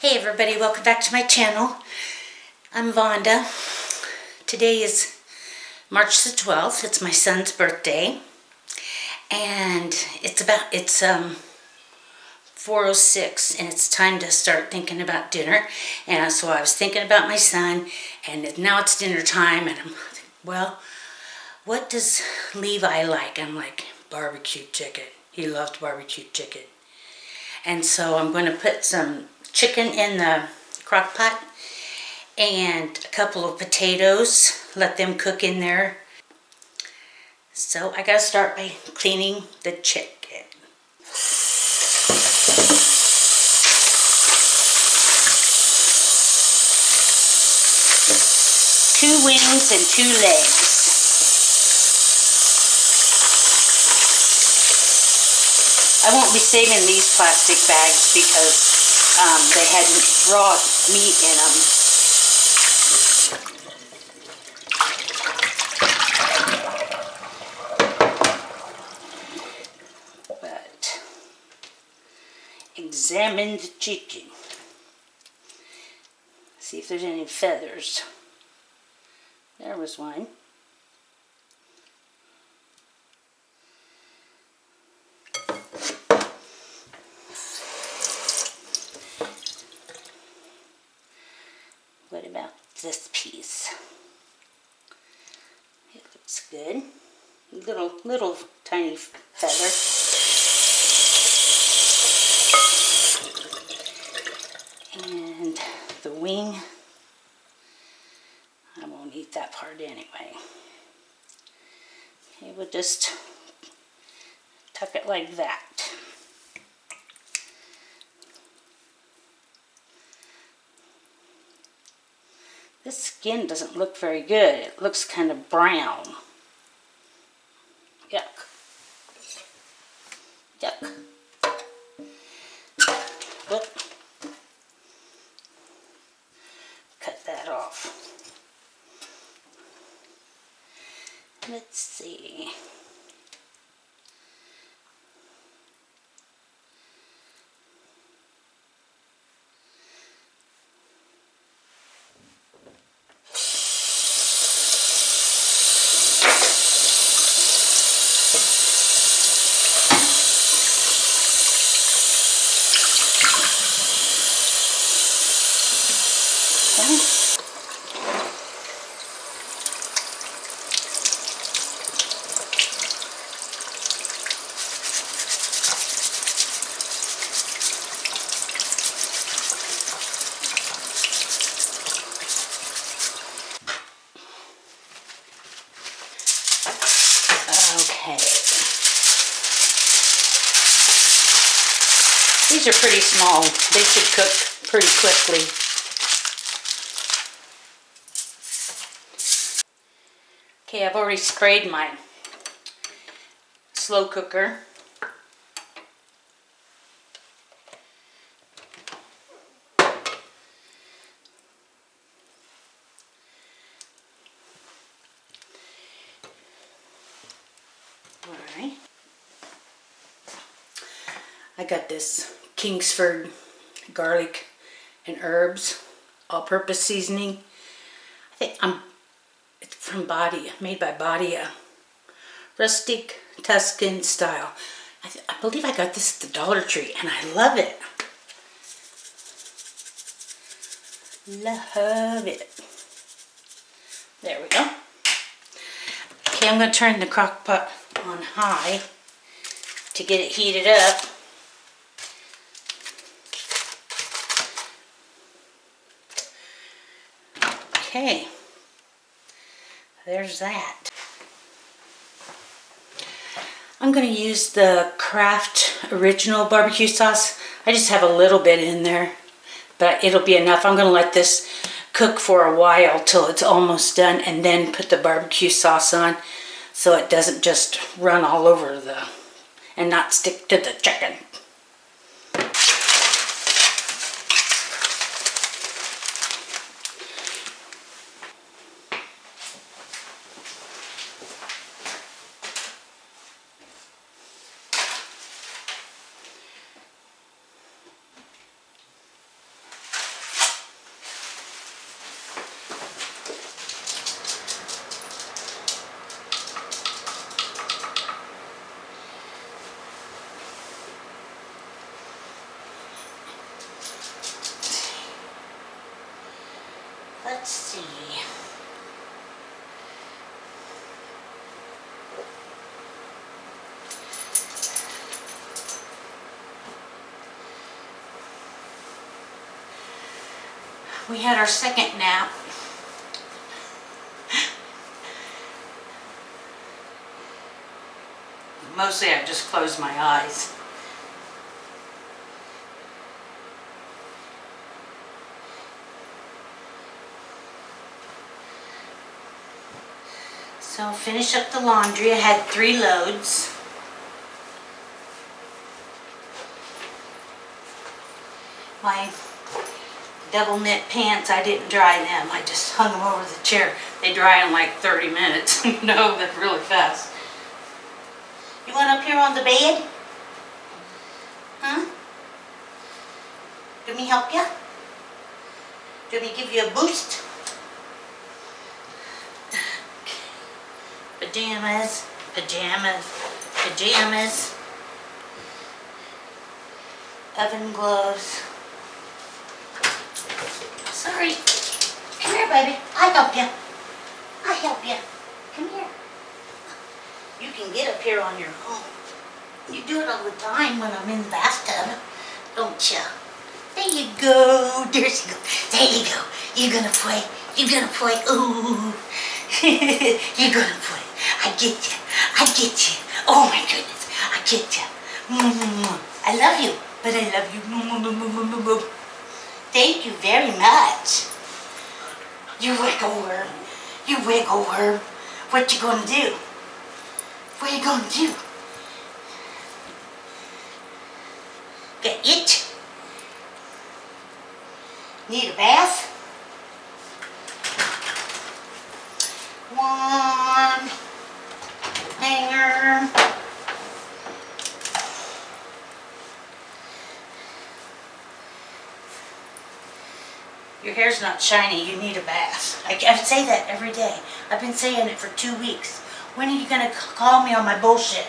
Hey everybody, welcome back to my channel. I'm Vonda. Today is March the 12th. It's my son's birthday. And it's 4:06 and it's time to start thinking about dinner. And so I was thinking about my son, and now it's dinner time, and I'm like, well, what does Levi like? I'm like, barbecue chicken. He loves barbecue chicken. And so I'm going to put some chicken in the crock pot and a couple of potatoes, let them cook in there. So I gotta start by cleaning the chicken. 2 wings and 2 legs. I won't be saving these plastic bags because they had raw meat in them. But examine the chicken. See if there's any feathers. There was one. What about this piece? It looks good. Little tiny feather. And the wing, I won't eat that part anyway. Okay, we'll just tuck it like that. This skin doesn't look very good. It looks kind of brown. Yuck. Yuck. Whoop. Cut that off. Let's see. Okay. These are pretty small. They should cook pretty quickly. Okay, I've already sprayed my slow cooker. Alright. I got this Kingsford garlic and herbs all-purpose seasoning. I think it's from Badia, made by Badia. Rustic Tuscan style. I believe I got this at the Dollar Tree and I love it. Love it. There we go. Okay, I'm going to turn the crock pot on high to get it heated up. Okay, there's that. I'm going to use the Kraft original barbecue sauce. I just have a little bit in there, but it'll be enough. I'm going to let this cook for a while till it's almost done, and then put the barbecue sauce on so it doesn't just run all over and not stick to the chicken. Let's see. We had our second nap. Mostly I've just closed my eyes. So finish up the laundry. I had 3 loads. My double knit pants, I didn't dry them. I just hung them over the chair. They dry in like 30 minutes. No, they're really fast. You want up here on the bed? Huh? Do me help you? Do me give you a boost? Pajamas, pajamas, pajamas. Oven gloves. Sorry. Come here, baby. I help you. I help you. Come here. You can get up here on your own. You do it all the time when I'm in the bathtub, don't you? There you go. There you go. There you go. You're gonna play. You're gonna play. Ooh. You're gonna play. I get you. I get you. Oh my goodness. I get you. I love you, but I love you. Thank you very much. You wiggle worm. You wiggle worm. What you gonna do? What are you gonna do? Got itch? Need a bath? One hanger. Your hair's not shiny, you need a bath. I say that every day. I've been saying it for 2 weeks. When are you gonna call me on my bullshit?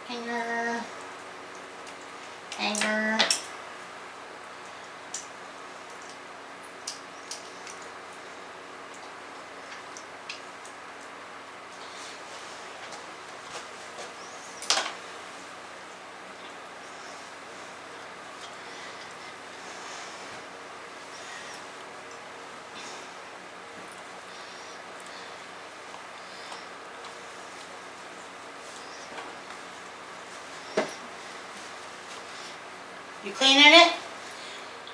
Hanger. Hanger. You cleaning it?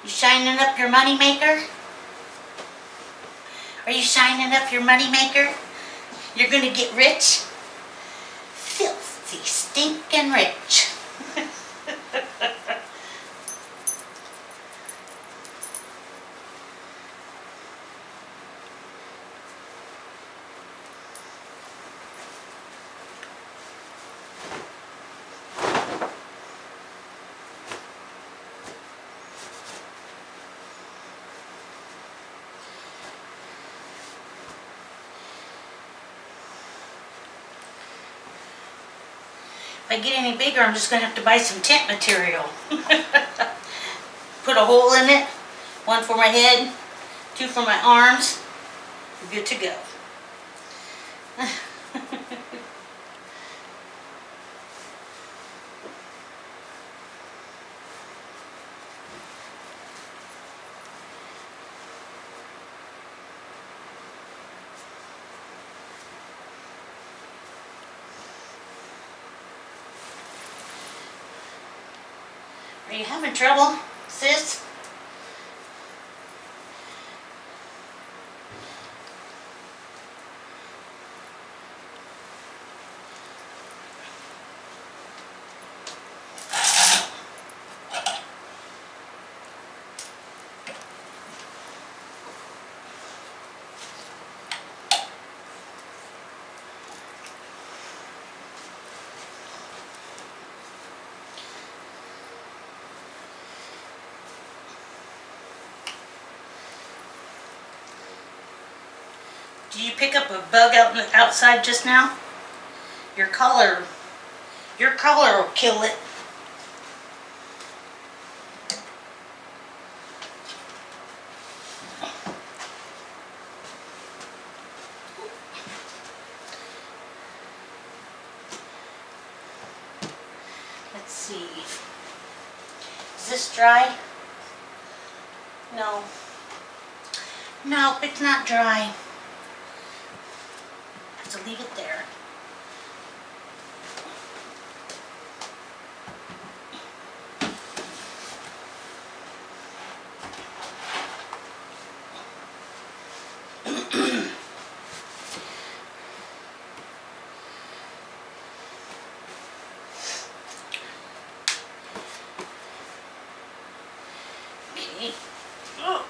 You shining up your money maker? Are you shining up your money maker? You're gonna get rich? Filthy, stinking rich. If I get any bigger, I'm just going to have to buy some tent material. Put a hole in it, 1 for my head, 2 for my arms. I'm good to go. Are you having trouble, sis? Did you pick up a bug outside just now? Your color will kill it. Let's see. Is this dry? No. No, it's not dry. I have to leave it there. Okay. Oh.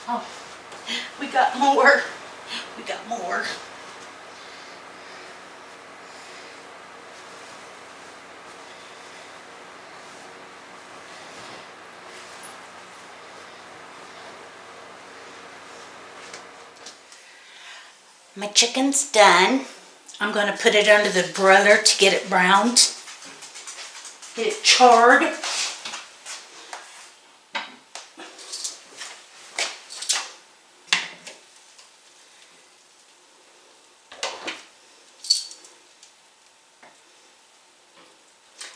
Oh, we got more. We got more. My chicken's done. I'm going to put it under the broiler to get it browned. Get it charred.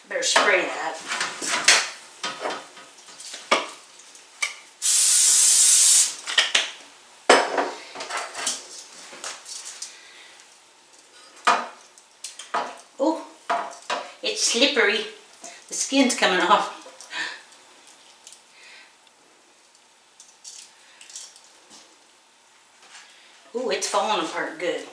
Better spray that. Oh, it's slippery. The skin's coming off. Oh, it's falling apart good.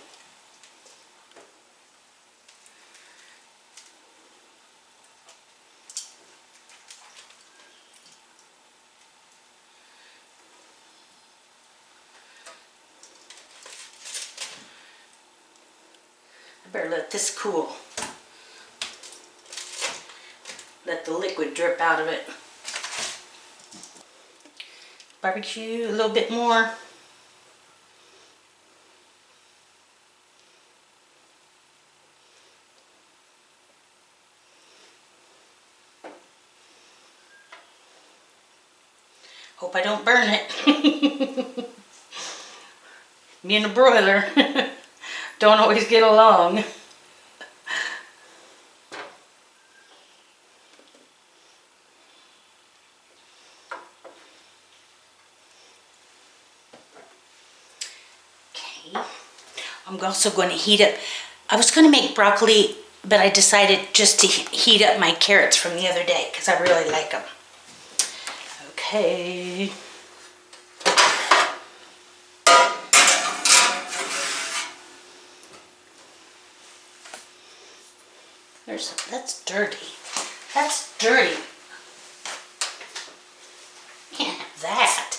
I better let this cool. Let the liquid drip out of it. Barbecue a little bit more. Hope I don't burn it. Me and the broiler don't always get along. Okay, I'm also going to heat up. I was going to make broccoli, but I decided just to heat up my carrots from the other day because I really like them. Okay. That's dirty. That's dirty. Can't have that.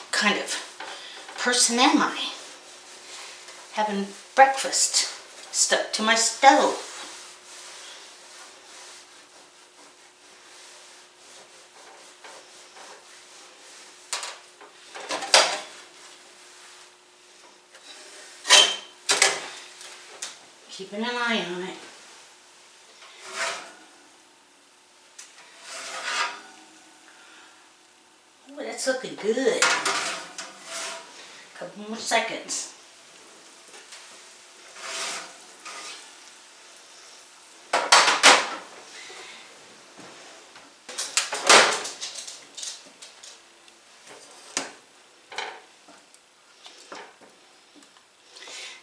What kind of person am I? Having breakfast stuck to my stove. Keeping an eye on it. Oh, that's looking good. Couple more seconds.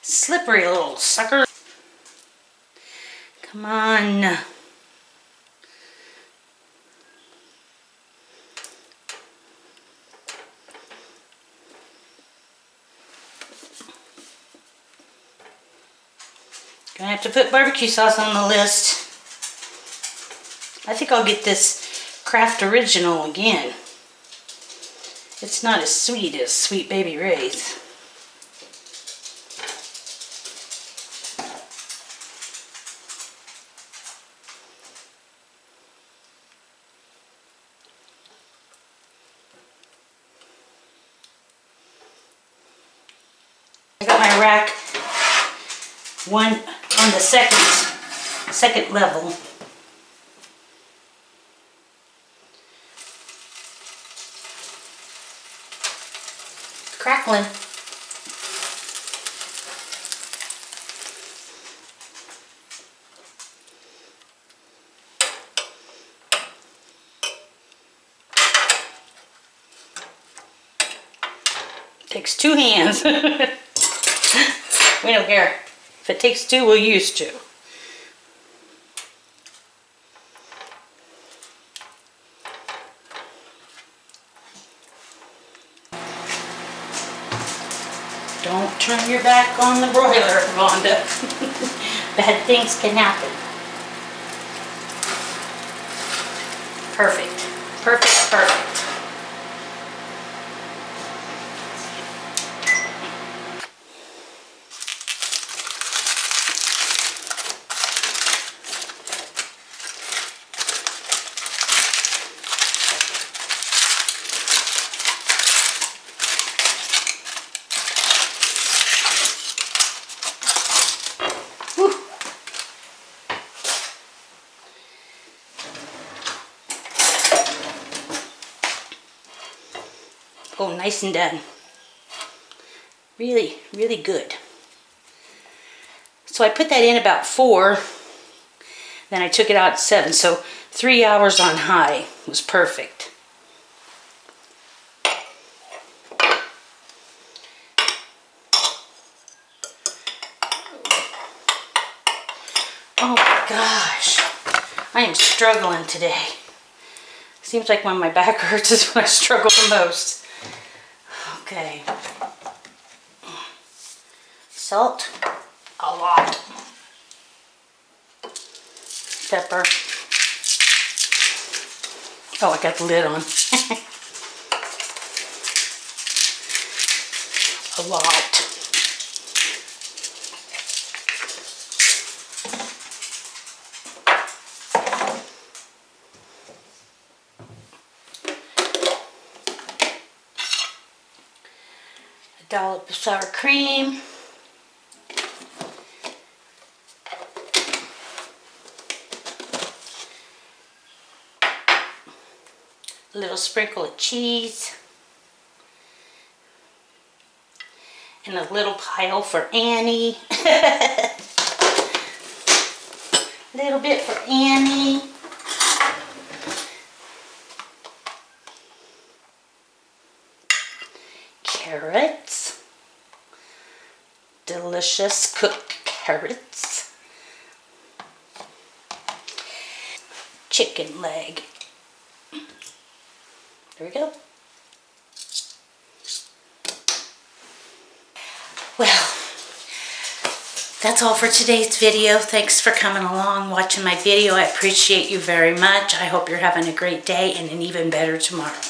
Slippery little sucker. Come on. Gonna have to put barbecue sauce on the list. I think I'll get this Kraft Original again. It's not as sweet as Sweet Baby Ray's. rack, one on the second level. Crackling. Takes 2 hands. We don't care. If it takes 2, we'll use 2. Don't turn your back on the broiler, Vonda. Bad things can happen. Perfect. Perfect, perfect. Oh, nice and done. Really, really good. So I put that in about 4, then I took it out at 7, so 3 hours on high was perfect. Oh my gosh, I am struggling today. Seems like when my back hurts is when I struggle the most. Okay. Salt, a lot. Pepper. Oh, I got the lid on. A lot. Dollop of sour cream. A little sprinkle of cheese. And a little pile for Annie. A little bit for Annie. Carrots. Delicious cooked carrots. Chicken leg. There we go. Well, that's all for today's video. Thanks for coming along, watching my video. I appreciate you very much. I hope you're having a great day and an even better tomorrow.